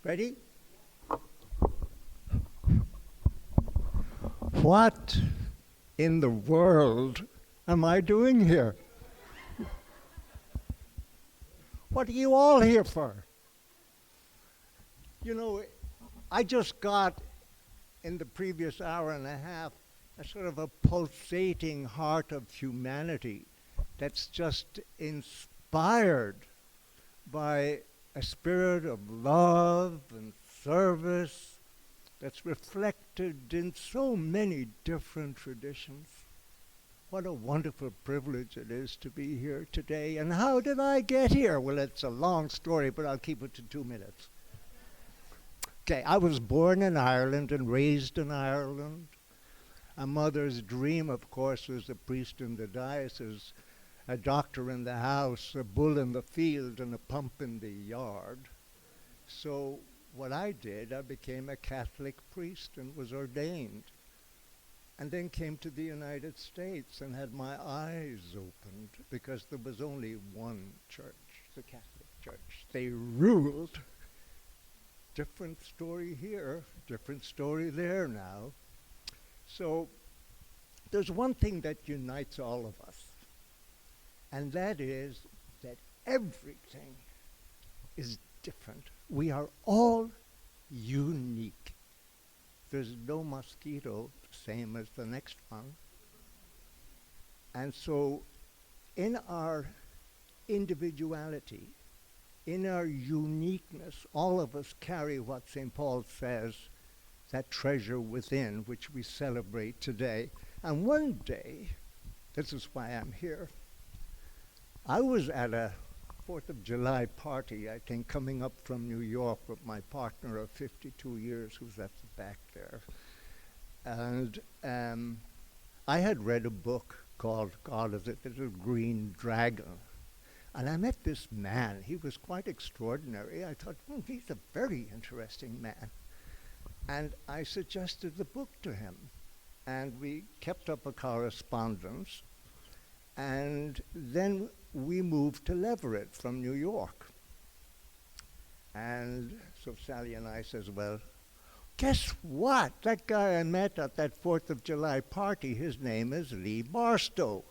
Ready? What in the world am I doing here? What are you all here for? You know, I just got, in the previous hour and a half, a sort of a pulsating heart of humanity that's just inspired by a spirit of love and service that's reflected in so many different traditions. What a wonderful privilege it is to be here today. And how did I get here? Well, it's a long story, but I'll keep it to 2 minutes. Okay, I was born in Ireland and raised in Ireland. A mother's dream, of course, was a priest in the diocese, a doctor in the house, a bull in the field, and a pump in the yard. So what I did, I became a Catholic priest and was ordained. And then came to the United States and had my eyes opened because there was only one church, the Catholic Church. They ruled. Different story here, different story there now. So there's one thing that unites all of us, and that is that everything is different. We are all unique. There's no mosquito same as the next one. And so in our individuality, in our uniqueness, all of us carry what St. Paul says, that treasure within, which we celebrate today. And one day, this is why I'm here, I was at a 4th of July party, I think, coming up from New York with my partner of 52 years, who's at the back there. And I had read a book called God of the Little Green Dragon. And I met this man. He was quite extraordinary. I thought, he's a very interesting man. And I suggested the book to him. And we kept up a correspondence. And then we moved to Leverett from New York. And so Sally and I says, well, guess what? That guy I met at that 4th of July party, his name is Lee Barstow.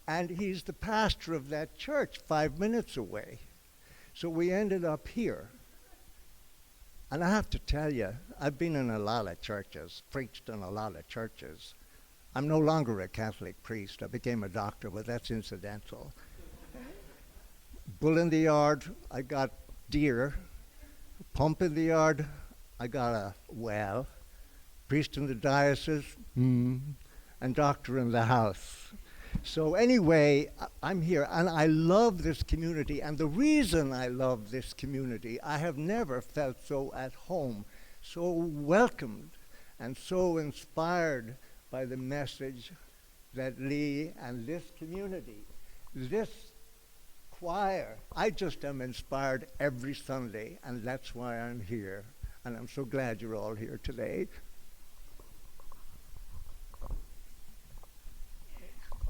And he's the pastor of that church 5 minutes away. So we ended up here. And I have to tell you, I've been in a lot of churches, preached in a lot of churches. I'm no longer a Catholic priest. I became a doctor, but that's incidental. Bull in the yard, I got deer. Pump in the yard, I got a well. Priest in the diocese, and doctor in the house. So anyway, I'm here, and I love this community. And the reason I love this community, I have never felt so at home, so welcomed, and so inspired by the message that Lee and this community, this choir, I just am inspired every Sunday, and that's why I'm here. And I'm so glad you're all here today.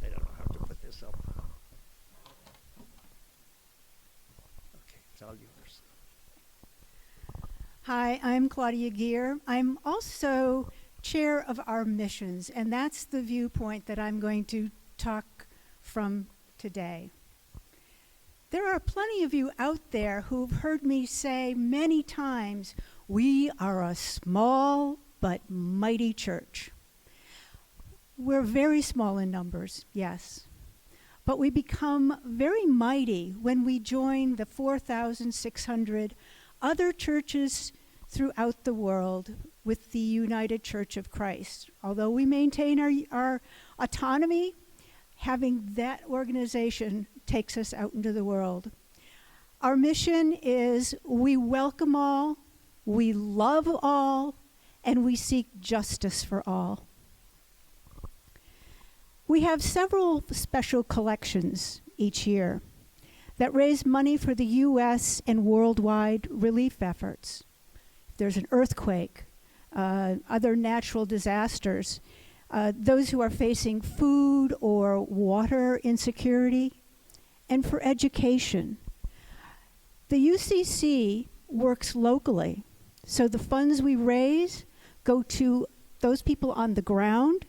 I don't know how to put this up. Okay, it's all yours. Hi, I'm Claudia Gear. I'm also chair of our missions, and that's the viewpoint that I'm going to talk from today. There are plenty of you out there who've heard me say many times, we are a small but mighty church. We're very small in numbers, yes, but we become very mighty when we join the 4,600 other churches throughout the world with the United Church of Christ. Although we maintain our autonomy, having that organization takes us out into the world. Our mission is we welcome all, we love all, and we seek justice for all. We have several special collections each year that raise money for the U.S. and worldwide relief efforts. If there's an earthquake, other natural disasters, those who are facing food or water insecurity, and for education. The UCC works locally. So the funds we raise go to those people on the ground.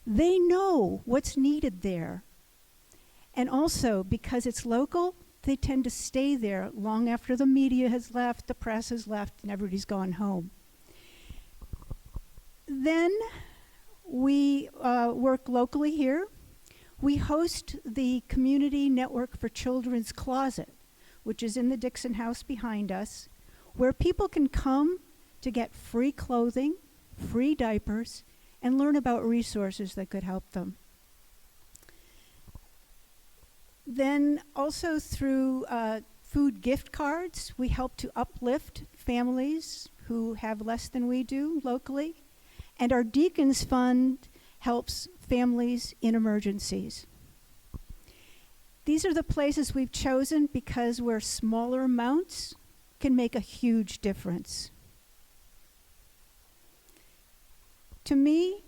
They know what's needed there. And also, because it's local, they tend to stay there long after the media has left, the press has left, and everybody's gone home. Then we work locally here. We host the Community Network for Children's Closet, which is in the Dixon House behind us, where people can come to get free clothing, free diapers, and learn about resources that could help them. Then also through food gift cards, we help to uplift families who have less than we do locally. And our Deacons Fund helps families in emergencies. These are the places we've chosen because where smaller amounts can make a huge difference. To me,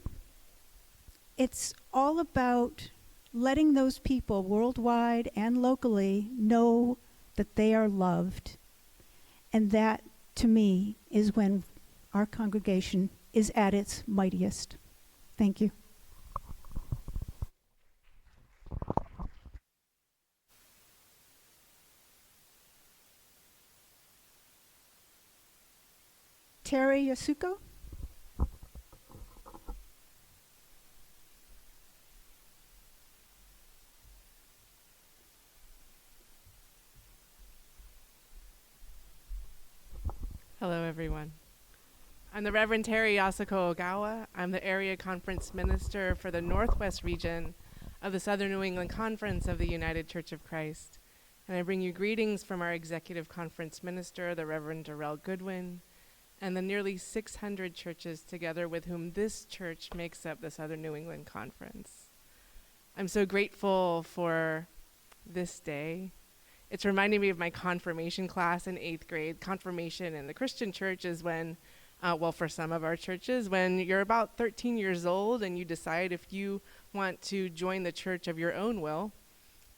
it's all about letting those people worldwide and locally know that they are loved. And that, to me, is when our congregation is at its mightiest. Thank you. Terry Yasuko. Hello, everyone. I'm the Reverend Terry Yasuko Ogawa. I'm the Area Conference Minister for the Northwest region of the Southern New England Conference of the United Church of Christ. And I bring you greetings from our Executive Conference Minister, the Reverend Darrell Goodwin, and the nearly 600 churches together with whom this church makes up the Southern New England Conference. I'm so grateful for this day. It's reminding me of my confirmation class in 8th grade. Confirmation in the Christian church is when, well, for some of our churches, when you're about 13 years old and you decide if you want to join the church of your own will.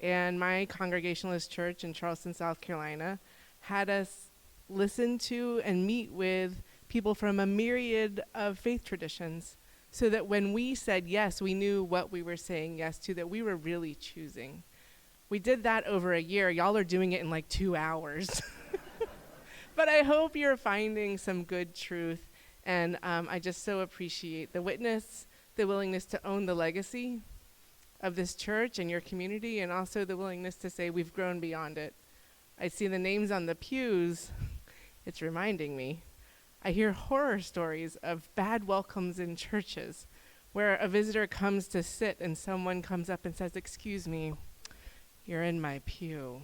And my Congregationalist church in Charleston, South Carolina, had us listen to and meet with people from a myriad of faith traditions so that when we said yes, we knew what we were saying yes to, that we were really choosing. We did that over a year. Y'all are doing it in like 2 hours. But I hope you're finding some good truth. And I just so appreciate the witness, the willingness to own the legacy of this church and your community, and also the willingness to say we've grown beyond it. I see the names on the pews. It's reminding me. I hear horror stories of bad welcomes in churches where a visitor comes to sit and someone comes up and says, "Excuse me, you're in my pew."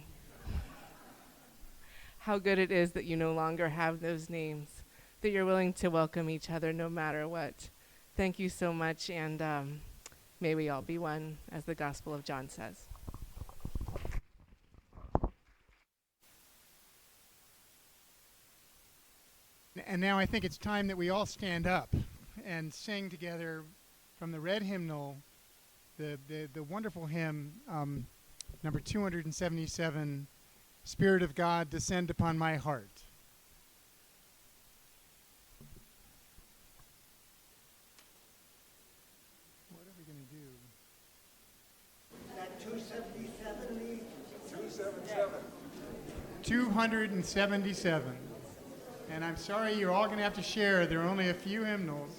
How good it is that you no longer have those names, that you're willing to welcome each other no matter what. Thank you so much, and may we all be one, as the Gospel of John says. And now I think it's time that we all stand up and sing together from the red hymnal, the wonderful hymn, number 277, Spirit of God, Descend Upon My Heart. What are we going to do? That 277 lead? 277. And I'm sorry, you're all going to have to share. There are only a few hymnals.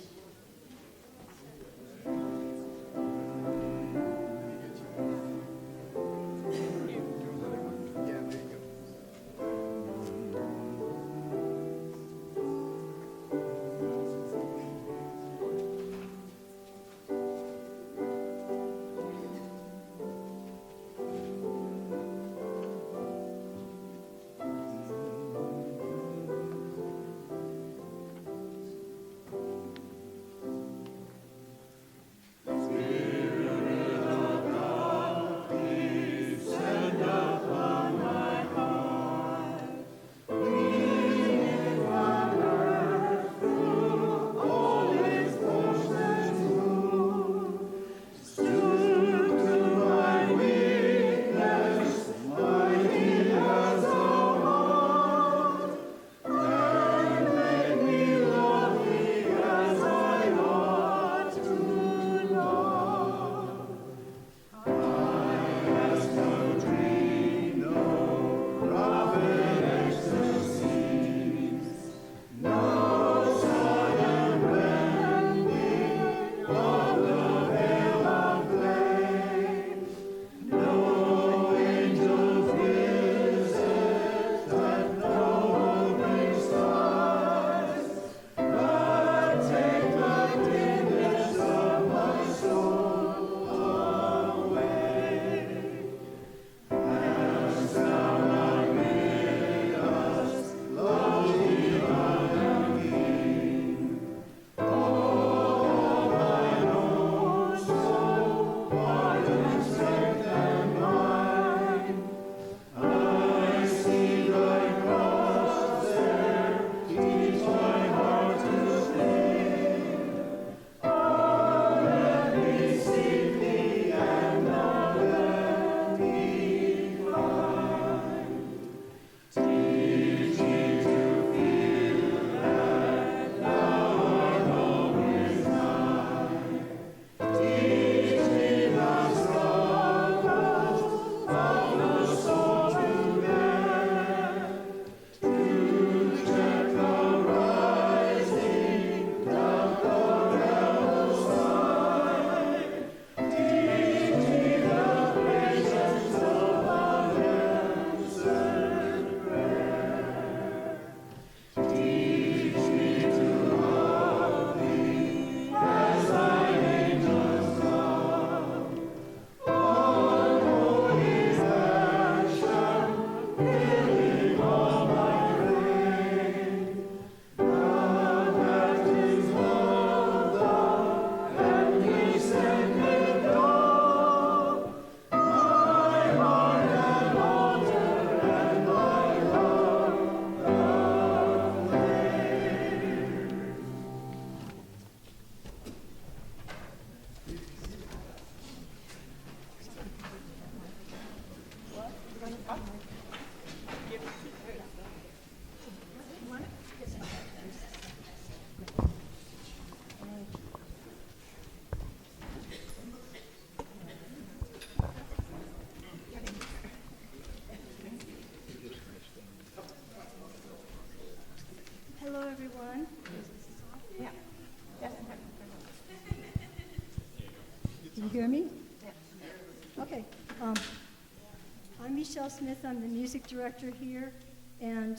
I'm Michelle Smith. I'm the music director here, and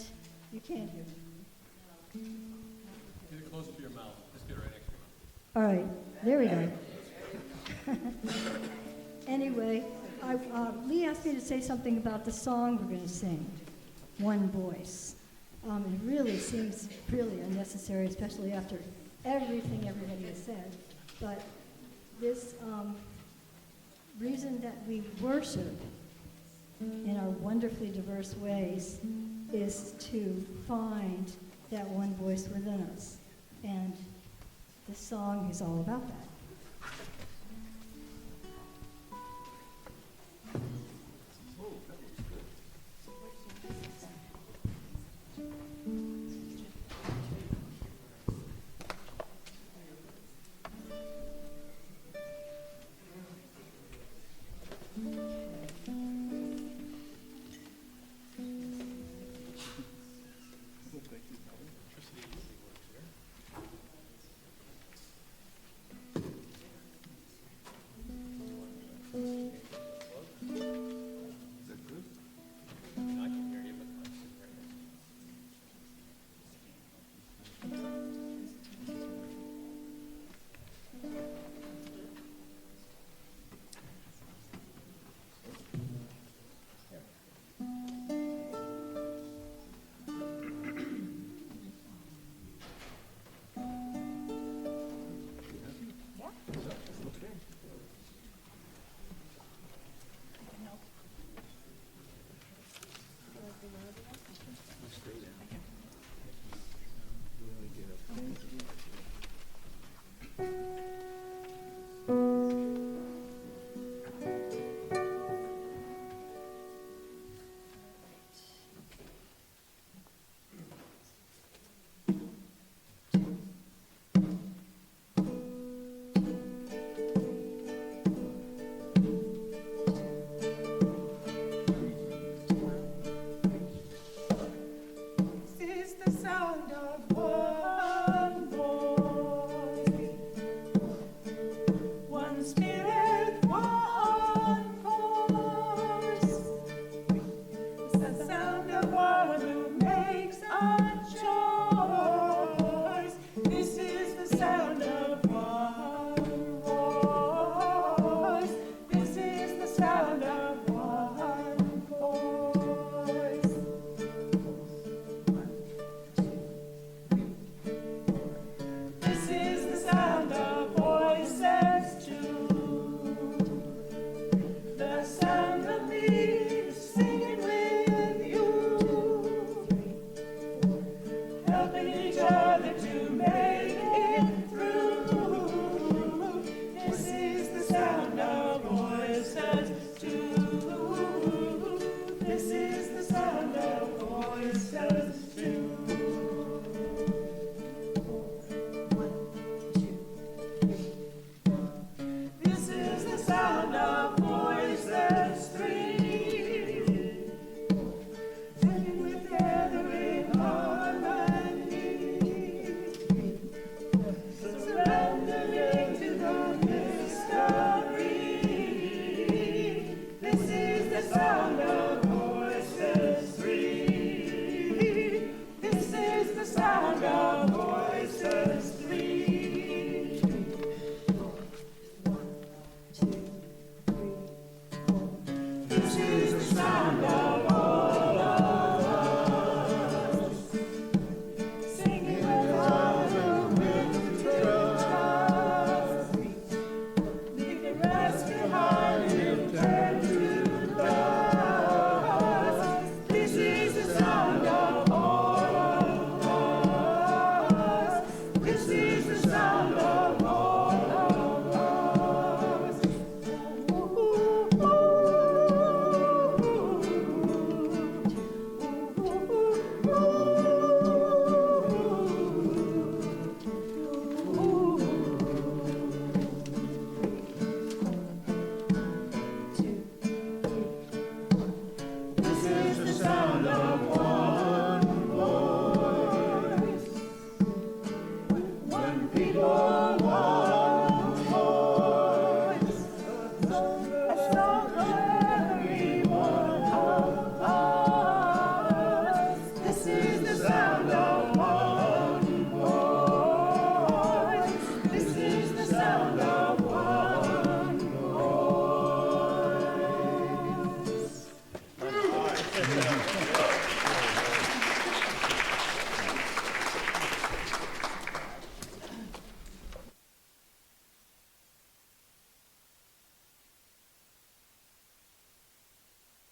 you can't hear me. Get it closer to your mouth. Just get it right next to your mouth. All right, there we go. Anyway, Lee asked me to say something about the song we're going to sing, One Voice. It really seems really unnecessary, especially after everything everybody has said. But this reason that we worship in our wonderfully diverse ways is to find that one voice within us. And this song is all about that. This is the sound of